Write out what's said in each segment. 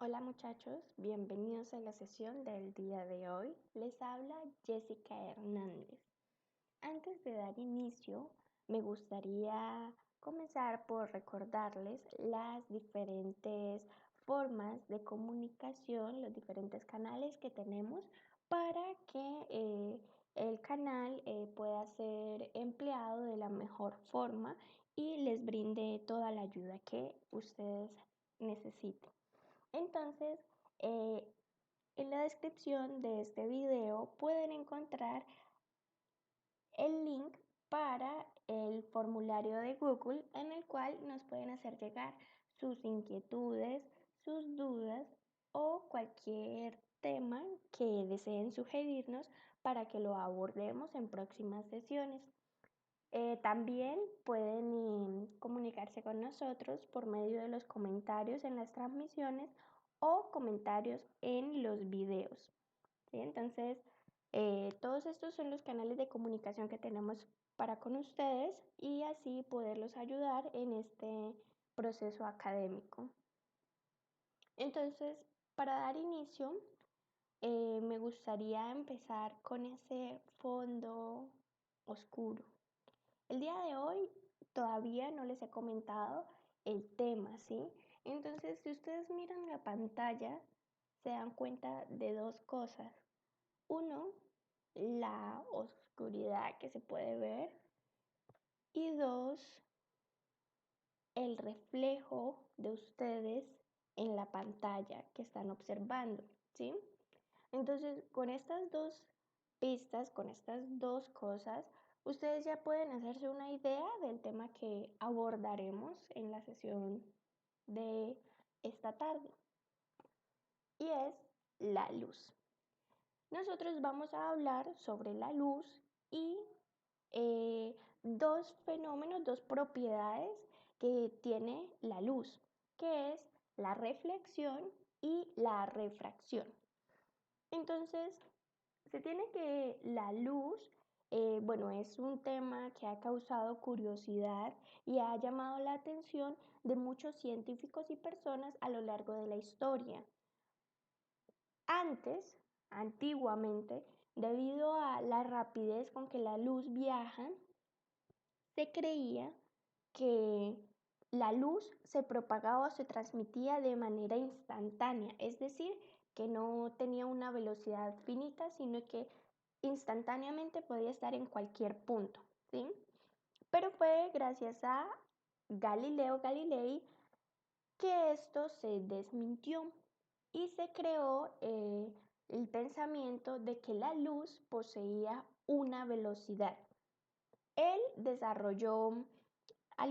Hola muchachos, bienvenidos a la sesión del día de hoy. Les habla Jessica Hernández. Antes de dar inicio, me gustaría comenzar por recordarles las diferentes formas de comunicación, los diferentes canales que tenemos para que el canal pueda ser empleado de la mejor forma y les brinde toda la ayuda que ustedes necesiten. Entonces, eh, en la descripción de este video pueden encontrar el link para el formulario de Google en el cual nos pueden hacer llegar sus inquietudes, sus dudas o cualquier tema que deseen sugerirnos para que lo abordemos en próximas sesiones. También pueden comunicarse con nosotros por medio de los comentarios en las transmisiones o comentarios en los videos. ¿Sí? Entonces, todos estos son los canales de comunicación que tenemos para con ustedes y así poderlos ayudar en este proceso académico. Entonces, para dar inicio, me gustaría empezar con ese fondo oscuro. El día de hoy todavía no les he comentado el tema, ¿sí? Entonces, si ustedes miran la pantalla, se dan cuenta de dos cosas. Uno, la oscuridad que se puede ver. Y dos, el reflejo de ustedes en la pantalla que están observando, ¿sí? Entonces, con estas dos pistas, con estas dos cosas, ustedes ya pueden hacerse una idea del tema que abordaremos en la sesión de esta tarde, y es la luz. Nosotros vamos a hablar sobre la luz y dos fenómenos, dos propiedades que tiene la luz, que es la reflexión y la refracción. Entonces, se tiene que la luz, bueno, es un tema que ha causado curiosidad y ha llamado la atención de muchos científicos y personas a lo largo de la historia. Antiguamente, debido a la rapidez con que la luz viaja, se creía que la luz se propagaba o se transmitía de manera instantánea, es decir, que no tenía una velocidad finita, sino que instantáneamente podía estar en cualquier punto, ¿sí? Pero fue gracias a Galileo Galilei que esto se desmintió y se creó el pensamiento de que la luz poseía una velocidad. Él desarrolló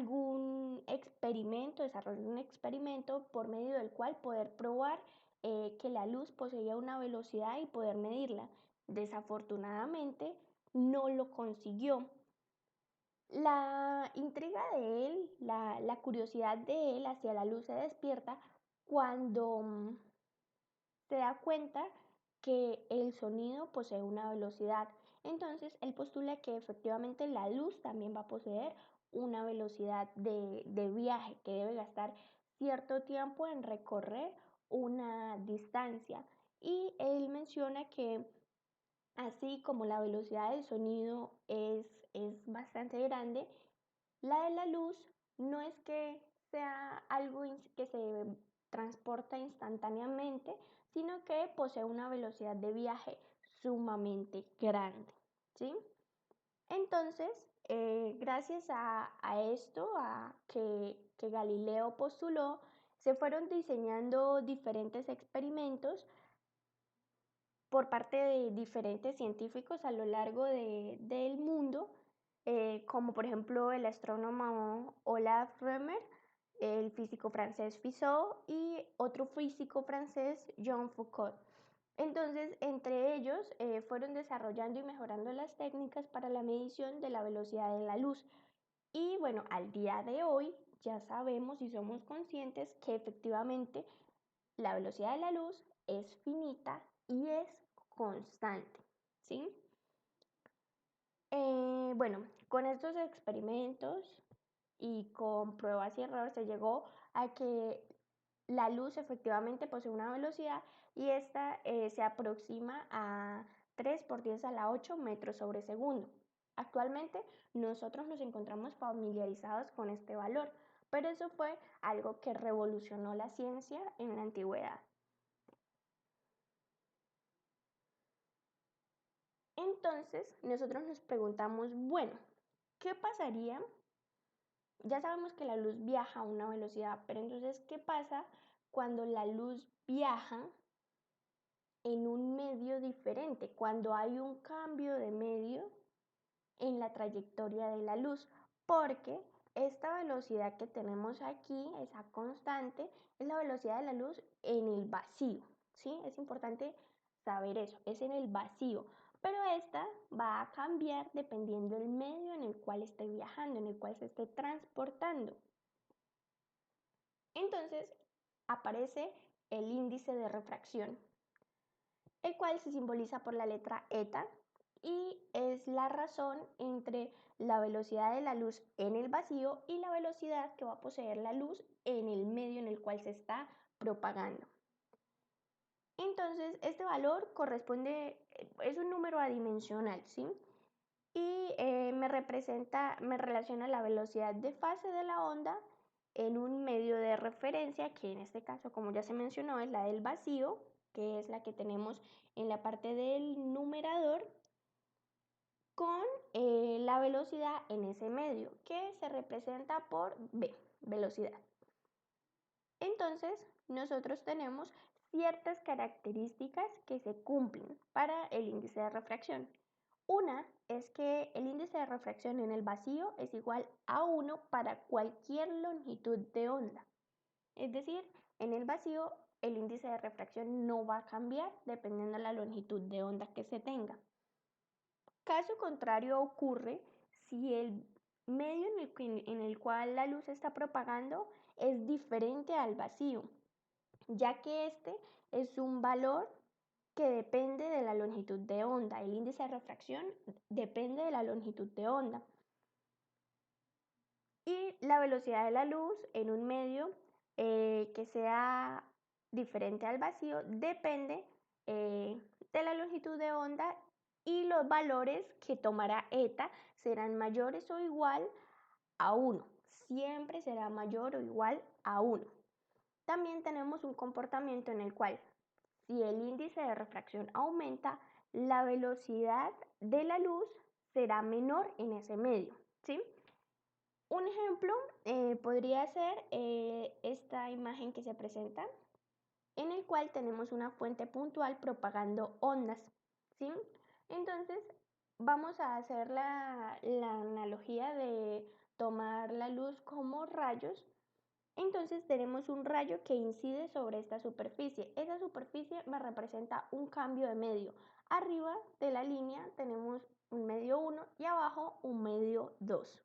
un experimento por medio del cual poder probar que la luz poseía una velocidad y poder medirla. Desafortunadamente no lo consiguió. La intriga de él, la curiosidad de él hacia la luz se despierta cuando se da cuenta que el sonido posee una velocidad. Entonces, él postula que efectivamente la luz también va a poseer una velocidad de viaje, que debe gastar cierto tiempo en recorrer una distancia. Y él menciona que así como la velocidad del sonido es bastante grande, la de la luz no es que sea algo que se transporta instantáneamente, sino que posee una velocidad de viaje sumamente grande, ¿sí? Entonces, gracias a esto, a que Galileo postuló, se fueron diseñando diferentes experimentos por parte de diferentes científicos a lo largo del mundo, como por ejemplo el astrónomo Olaf Römer, el físico francés Fizeau y otro físico francés, Jean Foucault. Entonces, entre ellos fueron desarrollando y mejorando las técnicas para la medición de la velocidad de la luz. Y bueno, al día de hoy ya sabemos y somos conscientes que efectivamente la velocidad de la luz es finita y es constante, ¿sí? Bueno, con estos experimentos y con pruebas y errores se llegó a que la luz efectivamente posee una velocidad y esta se aproxima a 3 por 10 a la 8 metros sobre segundo. Actualmente nosotros nos encontramos familiarizados con este valor, pero eso fue algo que revolucionó la ciencia en la antigüedad. Entonces nosotros nos preguntamos, bueno, ¿qué pasaría? Ya sabemos que la luz viaja a una velocidad, pero entonces, ¿qué pasa cuando la luz viaja en un medio diferente? Cuando hay un cambio de medio en la trayectoria de la luz, porque esta velocidad que tenemos aquí, esa constante, es la velocidad de la luz en el vacío, ¿sí? Es importante saber eso, es en el vacío, pero esta va a cambiar dependiendo del medio en el cual esté viajando, en el cual se esté transportando. Entonces aparece el índice de refracción, el cual se simboliza por la letra eta y es la razón entre la velocidad de la luz en el vacío y la velocidad que va a poseer la luz en el medio en el cual se está propagando. Entonces, este valor corresponde, es un número adimensional, ¿sí? Y me relaciona la velocidad de fase de la onda en un medio de referencia, que en este caso, como ya se mencionó, es la del vacío, que es la que tenemos en la parte del numerador, con la velocidad en ese medio, que se representa por v, velocidad. Entonces, nosotros tenemos ciertas características que se cumplen para el índice de refracción. Una es que el índice de refracción en el vacío es igual a 1 para cualquier longitud de onda. Es decir, en el vacío el índice de refracción no va a cambiar dependiendo de la longitud de onda que se tenga. Caso contrario ocurre si el medio en el cual la luz está propagando es diferente al vacío, ya que este es un valor que depende de la longitud de onda. El índice de refracción depende de la longitud de onda. Y la velocidad de la luz en un medio que sea diferente al vacío depende de la longitud de onda y los valores que tomará eta serán mayores o igual a 1. Siempre será mayor o igual a 1. También tenemos un comportamiento en el cual si el índice de refracción aumenta, la velocidad de la luz será menor en ese medio, ¿sí? Un ejemplo podría ser esta imagen que se presenta, en el cual tenemos una fuente puntual propagando ondas, ¿sí? Entonces, vamos a hacer la analogía de tomar la luz como rayos. Entonces tenemos un rayo que incide sobre esta superficie. Esa superficie me representa un cambio de medio. Arriba de la línea tenemos un medio 1 y abajo un medio 2.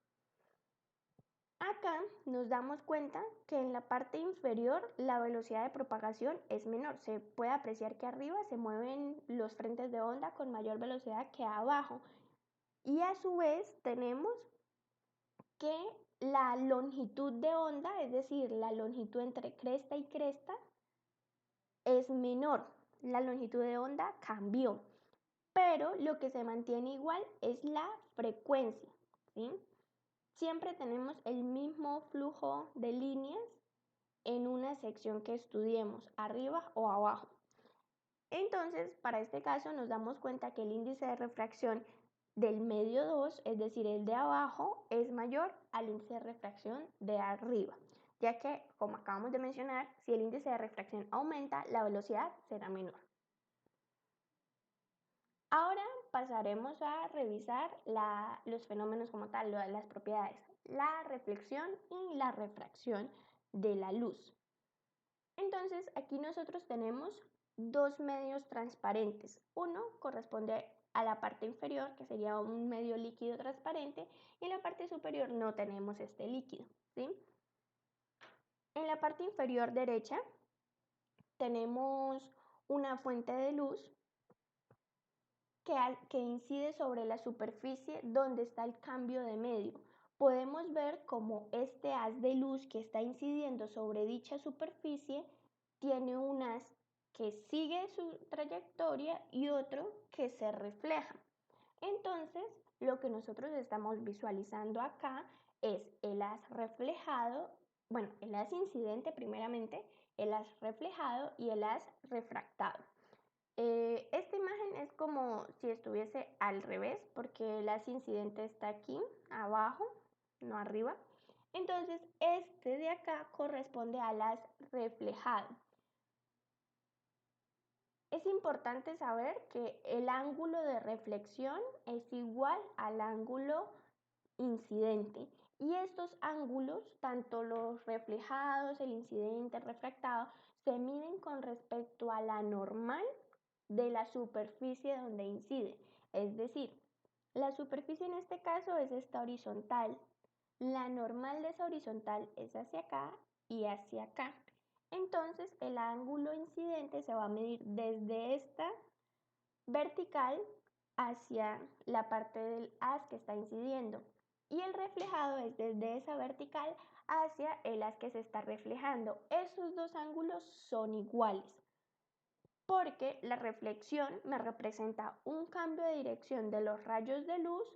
Acá nos damos cuenta que en la parte inferior la velocidad de propagación es menor. Se puede apreciar que arriba se mueven los frentes de onda con mayor velocidad que abajo. Y a su vez tenemos que la longitud de onda, es decir, la longitud entre cresta y cresta, es menor. La longitud de onda cambió, pero lo que se mantiene igual es la frecuencia, ¿sí? Siempre tenemos el mismo flujo de líneas en una sección que estudiemos, arriba o abajo. Entonces, para este caso nos damos cuenta que el índice de refracción del medio 2, es decir, el de abajo, es mayor al índice de refracción de arriba, ya que, como acabamos de mencionar, si el índice de refracción aumenta, la velocidad será menor. Ahora pasaremos a revisar los fenómenos como tal, las propiedades, la reflexión y la refracción de la luz. Entonces, aquí nosotros tenemos dos medios transparentes. Uno corresponde a la parte inferior, que sería un medio líquido transparente, y en la parte superior no tenemos este líquido, ¿sí? En la parte inferior derecha tenemos una fuente de luz que incide sobre la superficie donde está el cambio de medio. Podemos ver cómo este haz de luz que está incidiendo sobre dicha superficie tiene un haz que sigue su trayectoria y otro que se refleja. Entonces, lo que nosotros estamos visualizando acá es el haz reflejado, bueno, el haz incidente primeramente, el haz reflejado y el haz refractado. Esta imagen es como si estuviese al revés, porque el haz incidente está aquí, abajo, no arriba. Entonces, este de acá corresponde al haz reflejado. Es importante saber que el ángulo de reflexión es igual al ángulo incidente. Y estos ángulos, tanto los reflejados, el incidente, el refractado, se miden con respecto a la normal de la superficie donde incide. Es decir, la superficie en este caso es esta horizontal. La normal de esa horizontal es hacia acá y hacia acá. Entonces el ángulo incidente se va a medir desde esta vertical hacia la parte del haz que está incidiendo. Y el reflejado es desde esa vertical hacia el haz que se está reflejando. Esos dos ángulos son iguales, porque la reflexión me representa un cambio de dirección de los rayos de luz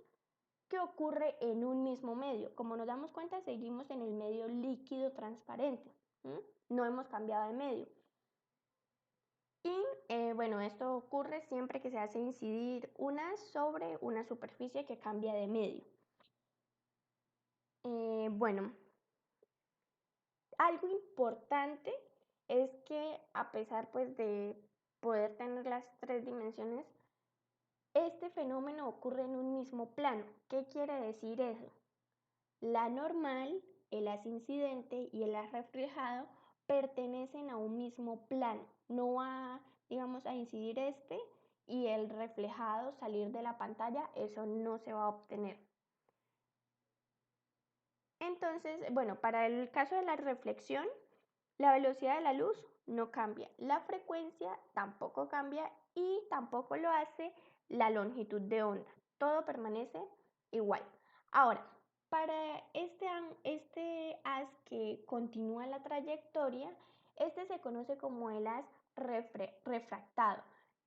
que ocurre en un mismo medio. Como nos damos cuenta, seguimos en el medio líquido transparente. No hemos cambiado de medio. Y bueno, esto ocurre siempre que se hace incidir una sobre una superficie que cambia de medio. Bueno, algo importante es que a pesar pues de poder tener las tres dimensiones, este fenómeno ocurre en un mismo plano. ¿Qué quiere decir eso? La normal, el haz incidente y el haz reflejado pertenecen a un mismo plano. No va, digamos, a incidir este y el reflejado salir de la pantalla, eso no se va a obtener. Entonces, bueno, para el caso de la reflexión, la velocidad de la luz no cambia, la frecuencia tampoco cambia y tampoco lo hace la longitud de onda. Todo permanece igual. Ahora, para este haz que continúa la trayectoria, este se conoce como el haz refractado,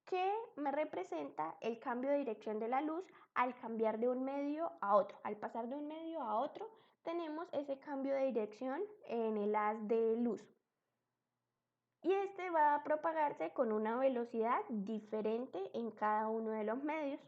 que me representa el cambio de dirección de la luz al cambiar de un medio a otro. Al pasar de un medio a otro, tenemos ese cambio de dirección en el haz de luz. Y este va a propagarse con una velocidad diferente en cada uno de los medios.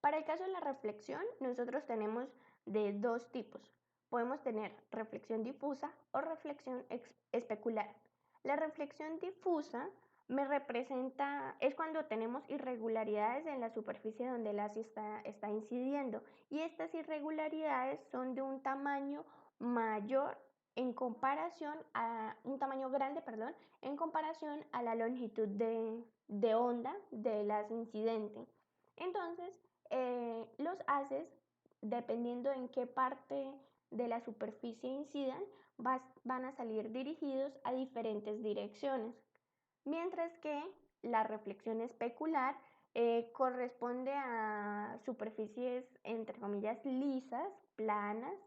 Para el caso de la reflexión, nosotros tenemos de dos tipos. Podemos tener reflexión difusa o reflexión especular. La reflexión difusa me representa, es cuando tenemos irregularidades en la superficie donde el haz está incidiendo, y estas irregularidades son de un tamaño mayor en comparación a un tamaño grande, perdón, en comparación a la longitud de onda del haz incidente. Entonces, los haces, dependiendo en qué parte de la superficie incidan, van a salir dirigidos a diferentes direcciones, mientras que la reflexión especular corresponde a superficies, entre comillas, lisas, planas,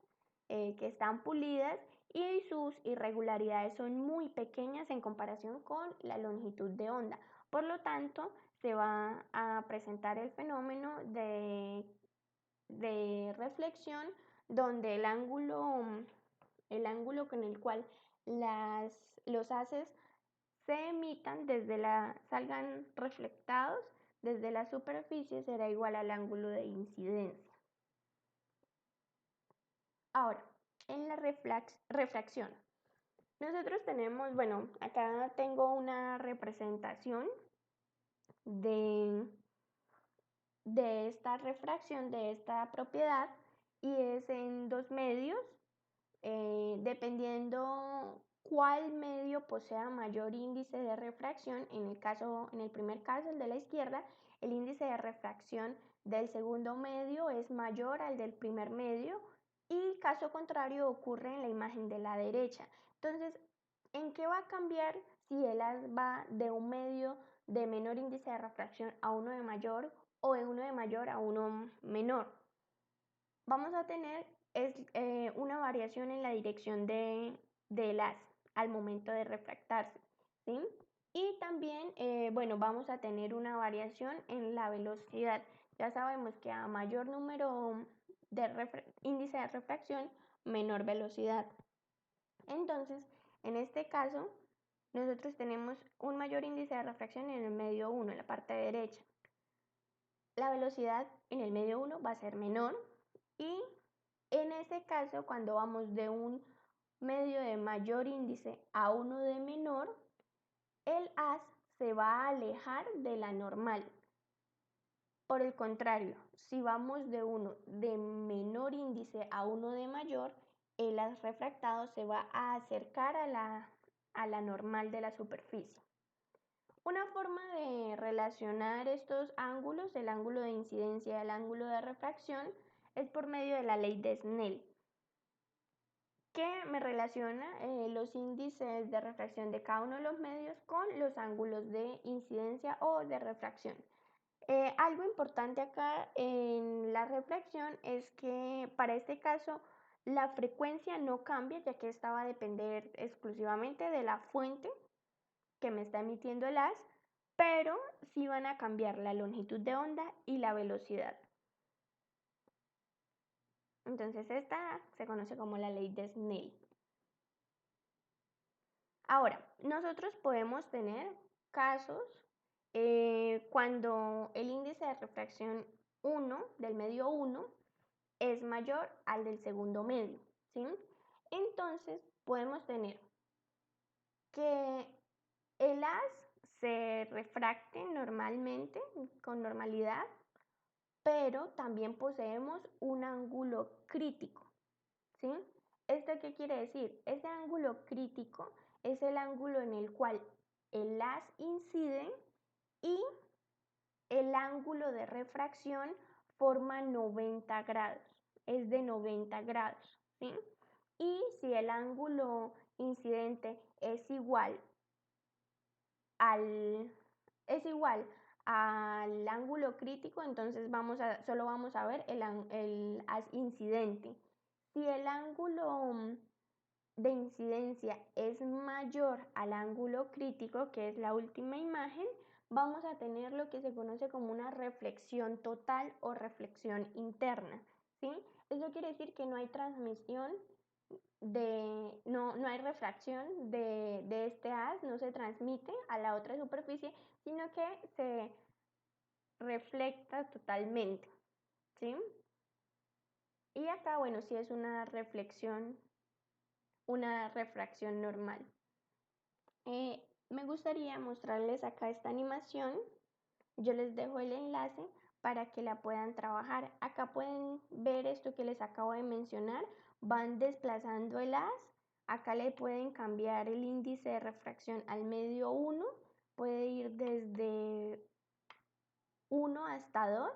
que están pulidas y sus irregularidades son muy pequeñas en comparación con la longitud de onda. Por lo tanto, se va a presentar el fenómeno de reflexión donde el ángulo con el cual los haces salgan reflectados desde la superficie será igual al ángulo de incidencia. Ahora, en la refracción, nosotros tenemos, bueno, acá tengo una representación de esta refracción, de esta propiedad, y es en dos medios, dependiendo cuál medio posea mayor índice de refracción. En el primer caso, el de la izquierda, el índice de refracción del segundo medio es mayor al del primer medio, y caso contrario ocurre en la imagen de la derecha. Entonces, ¿en qué va a cambiar si el haz va de un medio de menor índice de refracción a uno de mayor, o de uno de mayor a uno menor? Vamos a tener es una variación en la dirección del haz al momento de refractarse, ¿sí? Y también, bueno, vamos a tener una variación en la velocidad. Ya sabemos que a mayor número de índice de refracción, menor velocidad. Entonces, en este caso, nosotros tenemos un mayor índice de refracción en el medio 1, en la parte derecha. La velocidad en el medio 1 va a ser menor y en ese caso, cuando vamos de un medio de mayor índice a uno de menor, el haz se va a alejar de la normal. Por el contrario, si vamos de uno de menor índice a uno de mayor, el haz refractado se va a acercar a la normal de la superficie. Una forma de relacionar estos ángulos, el ángulo de incidencia y el ángulo de refracción, es por medio de la ley de Snell, que me relaciona los índices de refracción de cada uno de los medios con los ángulos de incidencia o de refracción. Algo importante acá en la refracción es que para este caso la frecuencia no cambia, ya que esta va a depender exclusivamente de la fuente que me está emitiendo el haz, pero sí van a cambiar la longitud de onda y la velocidad. Entonces esta se conoce como la ley de Snell. Ahora, nosotros podemos tener casos cuando el índice de refracción 1 del medio 1 es mayor al del segundo medio, ¿sí? Entonces podemos tener que el haz se refracte normalmente, con normalidad, pero también poseemos un ángulo crítico, ¿sí? ¿Esto qué quiere decir? Ese ángulo crítico es el ángulo en el cual el haz incide y el ángulo de refracción forma 90 grados, es de 90 grados, ¿sí? Y si el ángulo incidente es igual al, ángulo crítico, entonces solo vamos a ver el haz incidente. Si el ángulo de incidencia es mayor al ángulo crítico, que es la última imagen, vamos a tener lo que se conoce como una reflexión total o reflexión interna, ¿sí? Eso quiere decir que no hay transmisión no hay refracción de este haz, no se transmite a la otra superficie, sino que se refleja totalmente, ¿sí? Y acá, bueno, sí es una refracción normal. Me gustaría mostrarles acá esta animación. Yo les dejo el enlace para que la puedan trabajar. Acá pueden ver esto que les acabo de mencionar. Van desplazando el haz. Acá le pueden cambiar el índice de refracción al medio 1. Puede ir desde 1 hasta 2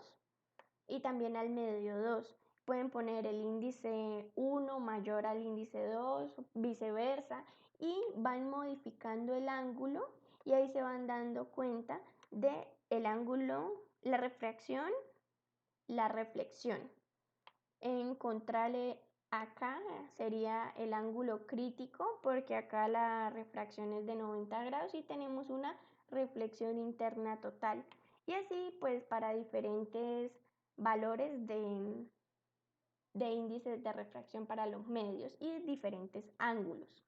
y también al medio 2. Pueden poner el índice 1 mayor al índice 2, viceversa, y van modificando el ángulo y ahí se van dando cuenta de el ángulo, la refracción, la reflexión. Encontrarle acá sería el ángulo crítico, porque acá la refracción es de 90 grados y tenemos una reflexión interna total. Y así pues para diferentes valores de índices de refracción para los medios y diferentes ángulos.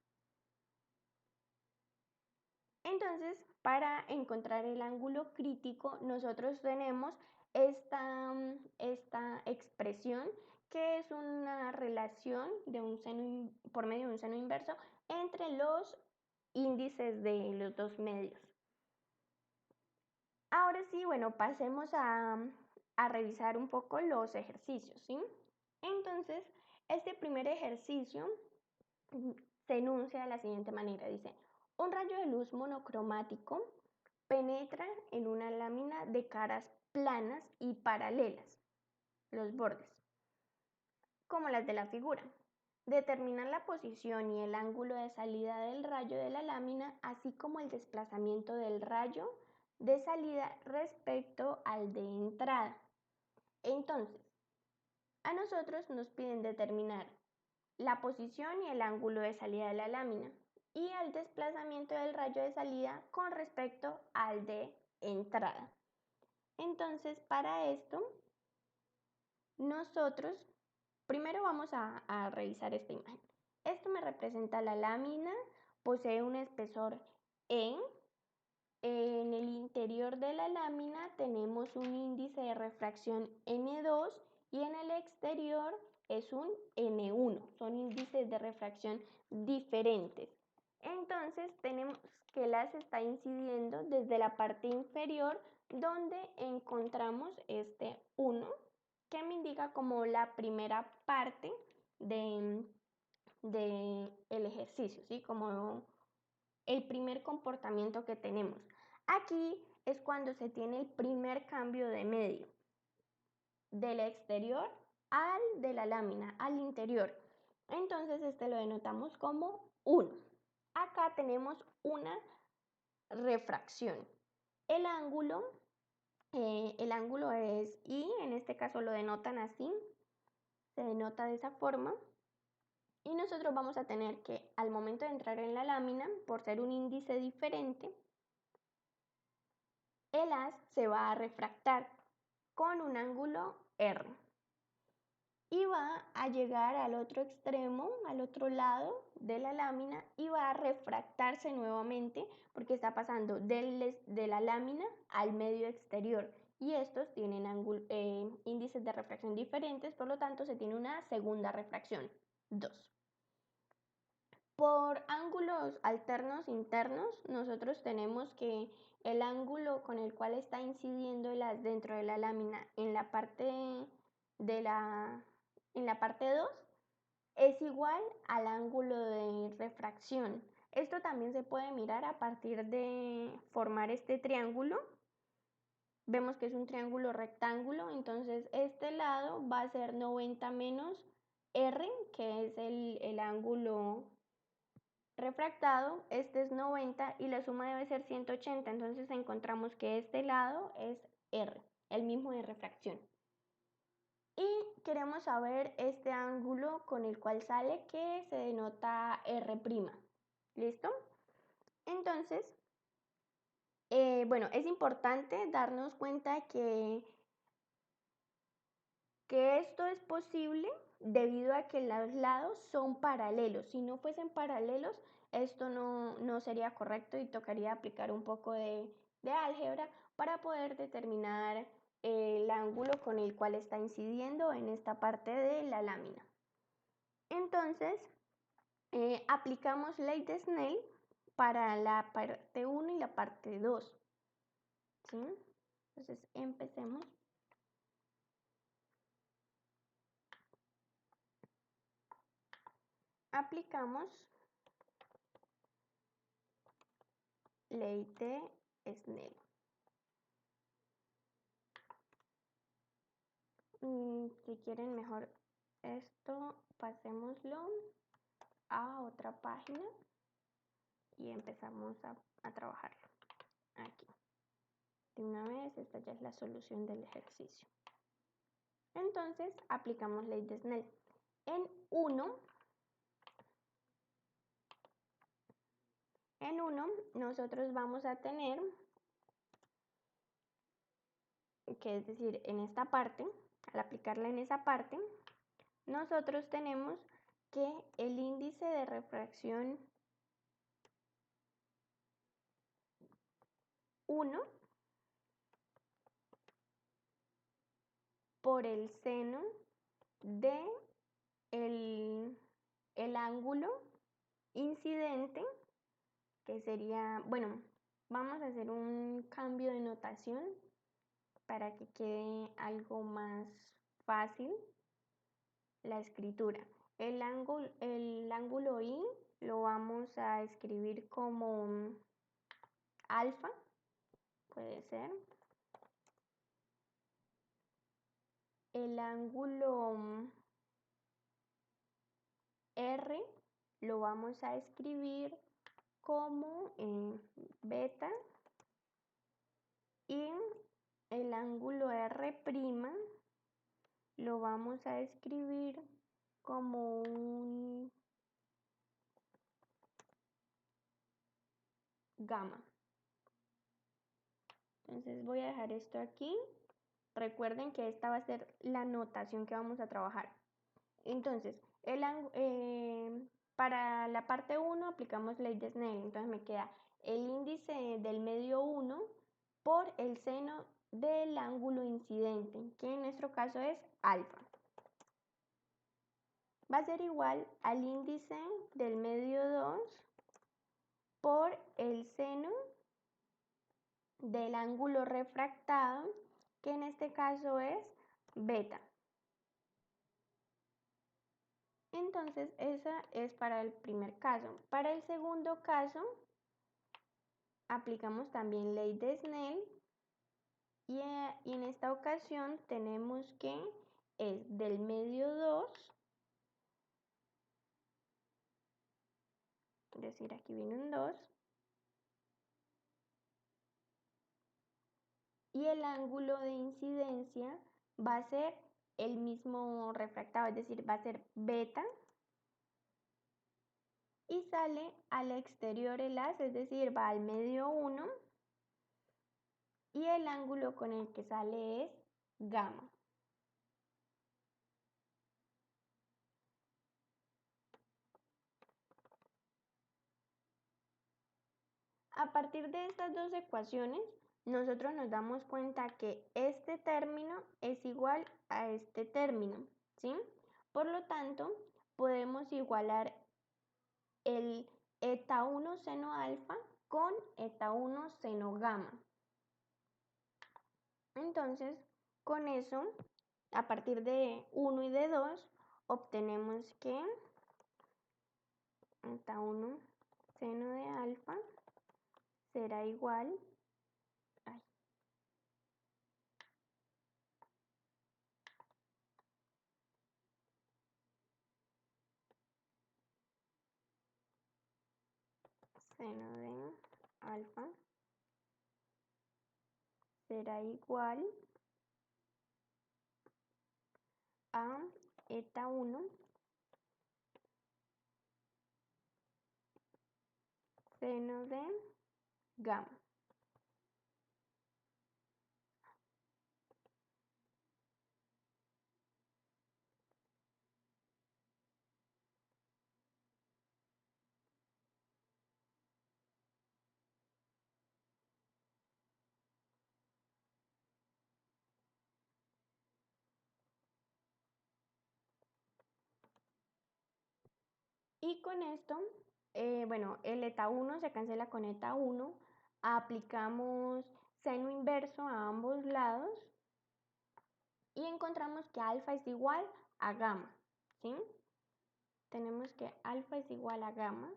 Entonces, para encontrar el ángulo crítico, nosotros tenemos esta expresión, que es una relación de un seno, por medio de un seno inverso entre los índices de los dos medios. Ahora sí, bueno, pasemos a revisar un poco los ejercicios, ¿sí? Entonces, este primer ejercicio se enuncia de la siguiente manera. Dice, un rayo de luz monocromático penetra en una lámina de caras planas y paralelas, los bordes, como las de la figura. Determinar la posición y el ángulo de salida del rayo de la lámina, así como el desplazamiento del rayo de salida respecto al de entrada. Entonces, A nosotros nos piden determinar la posición y el ángulo de salida de la lámina y el desplazamiento del rayo de salida con respecto al de entrada. Entonces, para esto, nosotros primero vamos a revisar esta imagen. Esto me representa la lámina, posee un espesor en el interior de la lámina tenemos un índice de refracción N2 y en el exterior es un N1. Son índices de refracción diferentes. Entonces tenemos que las está incidiendo desde la parte inferior donde encontramos este 1 que me indica como la primera parte de el ejercicio, ¿sí? Como el primer comportamiento que tenemos. Aquí es cuando se tiene el primer cambio de medio, del exterior al de la lámina, al interior. Entonces este lo denotamos como 1. Acá tenemos una refracción. El ángulo es I, en este caso lo denotan así, se denota de esa forma. Y nosotros vamos a tener que al momento de entrar en la lámina, por ser un índice diferente, el haz se va a refractar con un ángulo R y va a llegar al otro extremo, al otro lado de la lámina y va a refractarse nuevamente porque está pasando de la lámina al medio exterior y estos tienen índices de refracción diferentes, por lo tanto se tiene una segunda refracción, 2. Por ángulos alternos internos, nosotros tenemos que el ángulo con el cual está incidiendo el haz dentro de la lámina en la parte en la parte 2 es igual al ángulo de refracción. Esto también se puede mirar a partir de formar este triángulo. Vemos que es un triángulo rectángulo, entonces este lado va a ser 90 menos R, que es el ángulo refractado, este es 90 y la suma debe ser 180, entonces encontramos que este lado es R, el mismo de refracción. Y queremos saber este ángulo con el cual sale que se denota R'. ¿Listo? Entonces, bueno, es importante darnos cuenta que esto es posible debido a que los lados son paralelos. Si no fuesen paralelos, esto no sería correcto y tocaría aplicar un poco de álgebra para poder determinar el ángulo con el cual está incidiendo en esta parte de la lámina. Entonces, aplicamos ley de Snell para la parte 1 y la parte 2. ¿Sí? Entonces, empecemos. Aplicamos ley de Snell. Si quieren mejor esto, pasémoslo a otra página y empezamos a trabajarlo. Aquí. De una vez, esta ya es la solución del ejercicio. Entonces, aplicamos ley de Snell. En 1, nosotros vamos a tener, que es decir, en esta parte, al aplicarla en esa parte, nosotros tenemos que el índice de refracción 1 por el seno de el ángulo incidente, que sería, bueno, vamos a hacer un cambio de notación para que quede algo más fácil la escritura. El ángulo I lo vamos a escribir como alfa, puede ser. El ángulo R lo vamos a escribir como beta y el ángulo R' lo lo vamos a escribir como un gamma. Entonces voy a dejar esto aquí. Recuerden que esta va a ser la notación que vamos a trabajar. Entonces, para la parte 1 aplicamos ley de Snell. Entonces me queda el índice del medio 1 por el seno del ángulo incidente, que en nuestro caso es alfa. Va a ser igual al índice del medio 2 por el seno del ángulo refractado, que en este caso es beta. Entonces, esa es para el primer caso. Para el segundo caso, aplicamos también ley de Snell y en esta ocasión tenemos que es del medio 2, es decir, aquí viene un 2, y el ángulo de incidencia va a ser el mismo refractado, es decir, va a ser beta, y sale al exterior el haz, es decir, va al medio 1, y el ángulo con el que sale es gamma. A partir de estas dos ecuaciones, nosotros nos damos cuenta que este término es igual a este término, ¿sí? Por lo tanto, podemos igualar el eta 1 seno alfa con eta 1 seno gamma. Entonces, con eso, a partir de 1 y de 2, obtenemos que eta 1 seno de alfa será igual seno de alfa será igual a eta 1 seno de gamma. Y con esto, bueno, el eta 1 se cancela con eta 1, aplicamos seno inverso a ambos lados y encontramos que alfa es igual a gamma, ¿sí? Tenemos que alfa es igual a gamma,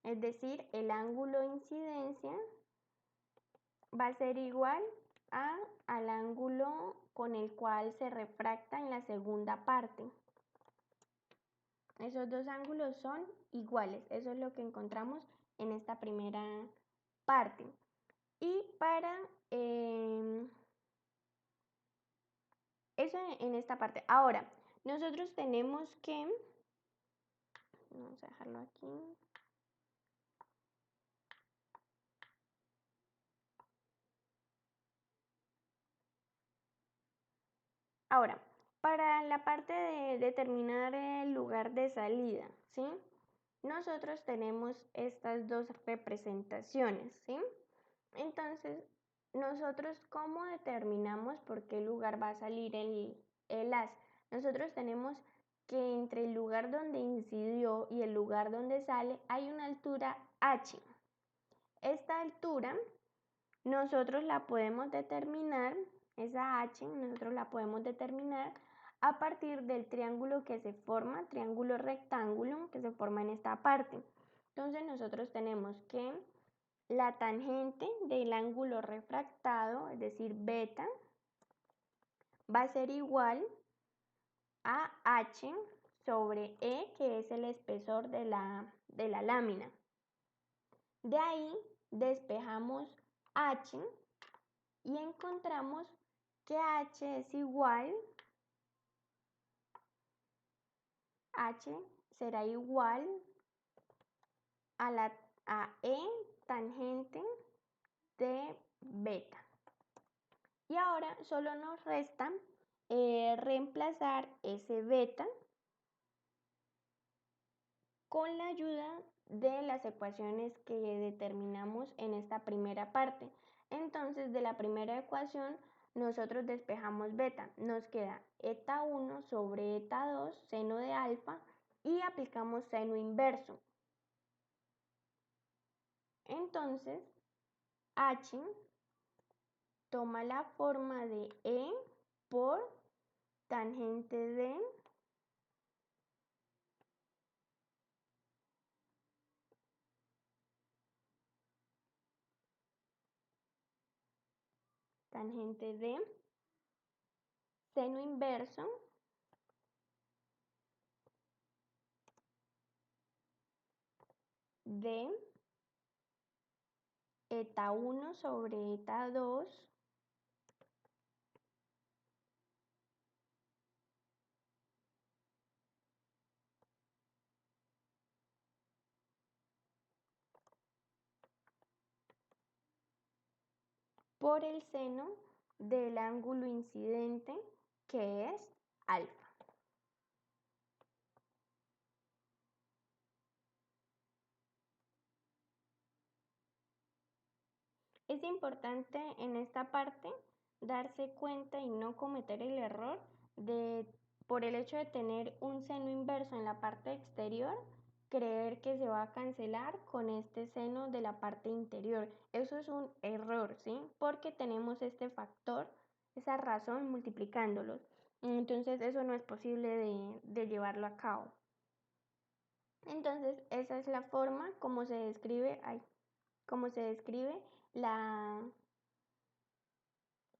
es decir, el ángulo de incidencia va a ser igual al ángulo con el cual se refracta en la segunda parte. Esos dos ángulos son iguales, eso es lo que encontramos en esta primera parte. Y para eso en esta parte. Ahora, nosotros tenemos que, vamos a dejarlo aquí. Ahora, para la parte de determinar el lugar de salida, ¿sí? Nosotros tenemos estas dos representaciones, ¿sí? Entonces, nosotros, ¿cómo determinamos por qué lugar va a salir el haz? Nosotros tenemos que entre el lugar donde incidió y el lugar donde sale hay una altura h. Esta altura nosotros la podemos determinar, esa h, nosotros la podemos determinar a partir del triángulo que se forma, triángulo rectángulo que se forma en esta parte. Entonces nosotros tenemos que la tangente del ángulo refractado, es decir, beta, va a ser igual a h sobre e, que es el espesor de la lámina. De ahí despejamos h y encontramos que h es igual H será igual a E tangente de beta. Y ahora solo nos resta reemplazar ese beta con la ayuda de las ecuaciones que determinamos en esta primera parte. Entonces, de la primera ecuación, nosotros despejamos beta. Nos queda eta 1 sobre eta 2, seno de alfa, y aplicamos seno inverso. Entonces, H toma la forma de E por tangente de seno inverso de eta 1 sobre eta 2 por el seno del ángulo incidente, que es alfa. Es importante en esta parte darse cuenta y no cometer el error de, por el hecho de tener un seno inverso en la parte exterior, creer que se va a cancelar con este seno de la parte interior. Eso es un error, ¿sí? Porque tenemos este factor, esa razón multiplicándolos. Entonces eso no es posible de llevarlo a cabo. Entonces esa es la forma como se describe,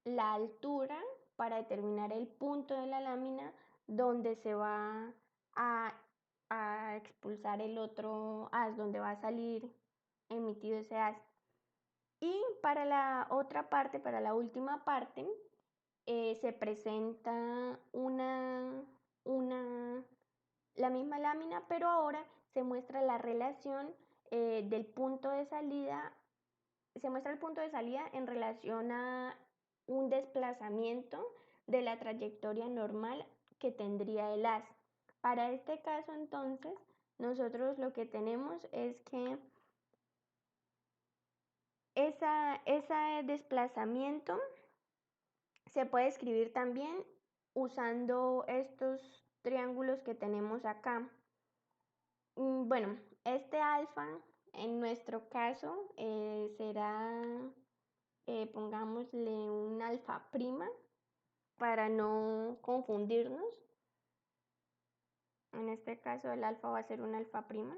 la altura para determinar el punto de la lámina donde se va a expulsar el otro haz, donde va a salir emitido ese haz. Y para la otra parte, para la última parte, se presenta la misma lámina, pero ahora se muestra la relación del punto de salida. Se muestra el punto de salida en relación a un desplazamiento de la trayectoria normal que tendría el haz. Para este caso, entonces, nosotros lo que tenemos es que ese desplazamiento se puede escribir también usando estos triángulos que tenemos acá. Bueno, este alfa en nuestro caso será, pongámosle un alfa prima para no confundirnos. En este caso el alfa va a ser un alfa prima.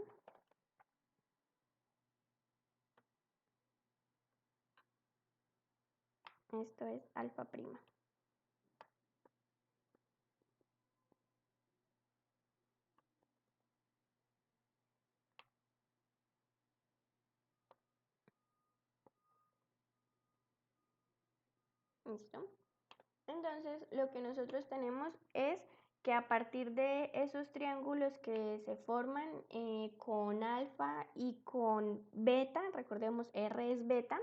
Esto es alfa prima. ¿Listo? Entonces lo que nosotros tenemos es que a partir de esos triángulos que se forman con alfa y con beta, recordemos R es beta,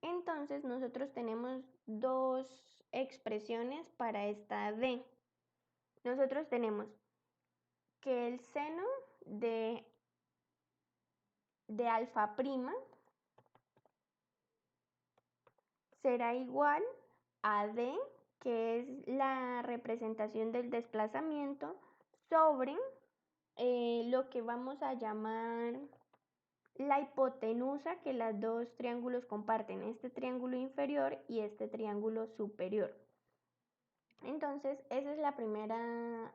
entonces nosotros tenemos dos expresiones para esta D. Nosotros tenemos que el seno de alfa prima será igual a D, que es la representación del desplazamiento, sobre lo que vamos a llamar la hipotenusa que los dos triángulos comparten, este triángulo inferior y este triángulo superior. Entonces, esa es la primera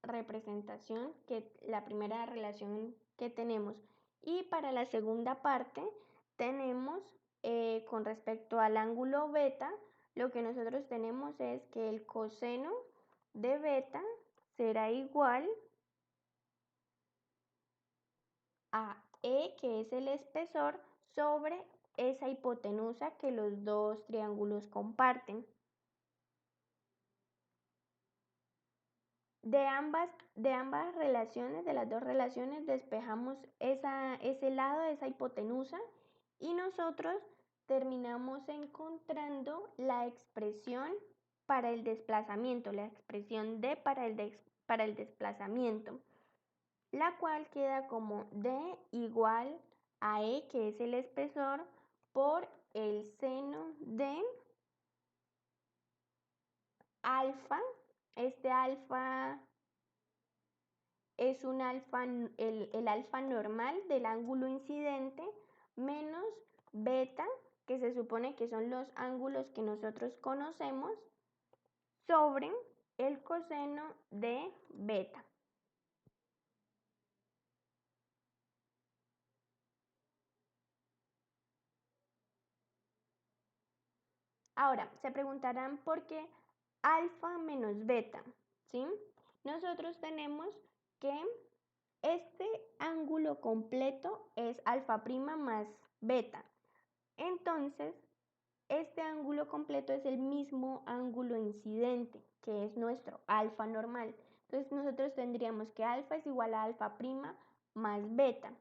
representación, la primera relación que tenemos. Y para la segunda parte tenemos, con respecto al ángulo beta, lo que nosotros tenemos es que el coseno de beta será igual a E, que es el espesor, sobre esa hipotenusa que los dos triángulos comparten. de ambas relaciones, de las dos relaciones, despejamos ese lado, esa hipotenusa, y nosotros terminamos encontrando la expresión para el desplazamiento, la expresión D para el desplazamiento, la cual queda como D igual a E, que es el espesor, por el seno de alfa. Este alfa es un alfa, el alfa normal del ángulo incidente, menos beta, que se supone que son los ángulos que nosotros conocemos, sobre el coseno de beta. Ahora, se preguntarán por qué alfa menos beta, ¿sí? Nosotros tenemos que este ángulo completo es alfa prima más beta. Entonces, este ángulo completo es el mismo ángulo incidente, que es nuestro alfa normal. Entonces, nosotros tendríamos que alfa es igual a alfa prima más beta.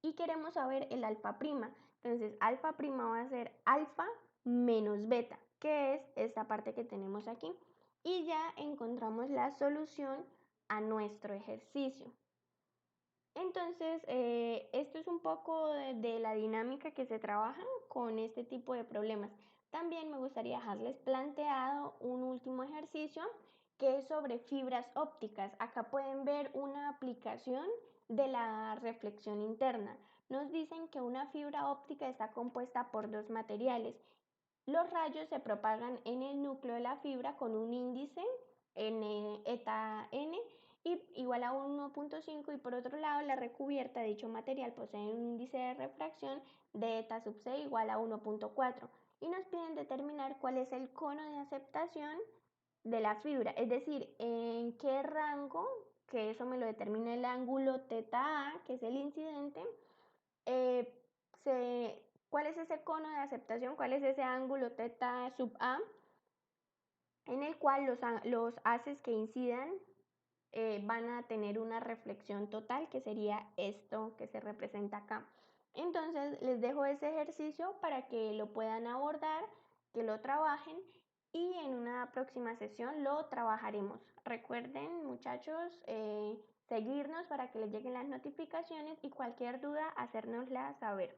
Y queremos saber el alfa prima. Entonces, alfa prima va a ser alfa menos beta, que es esta parte que tenemos aquí. Y ya encontramos la solución a nuestro ejercicio. Entonces, esto es un poco de la dinámica que se trabaja con este tipo de problemas. También me gustaría dejarles planteado un último ejercicio que es sobre fibras ópticas. Acá pueden ver una aplicación de la reflexión interna. Nos dicen que una fibra óptica está compuesta por dos materiales. Los rayos se propagan en el núcleo de la fibra con un índice n, eta n, igual a 1.5, y por otro lado la recubierta de dicho material posee un índice de refracción de eta sub c igual a 1.4, y nos piden determinar cuál es el cono de aceptación de la fibra, es decir, en qué rango, que eso me lo determina el ángulo teta a, que es el incidente, cuál es ese cono de aceptación, cuál es ese ángulo teta sub a en el cual los haces que incidan van a tener una reflexión total, que sería esto que se representa acá. Entonces les dejo ese ejercicio para que lo puedan abordar, que lo trabajen, y en una próxima sesión lo trabajaremos. Recuerden, muchachos, seguirnos para que les lleguen las notificaciones, y cualquier duda hacérnosla saber.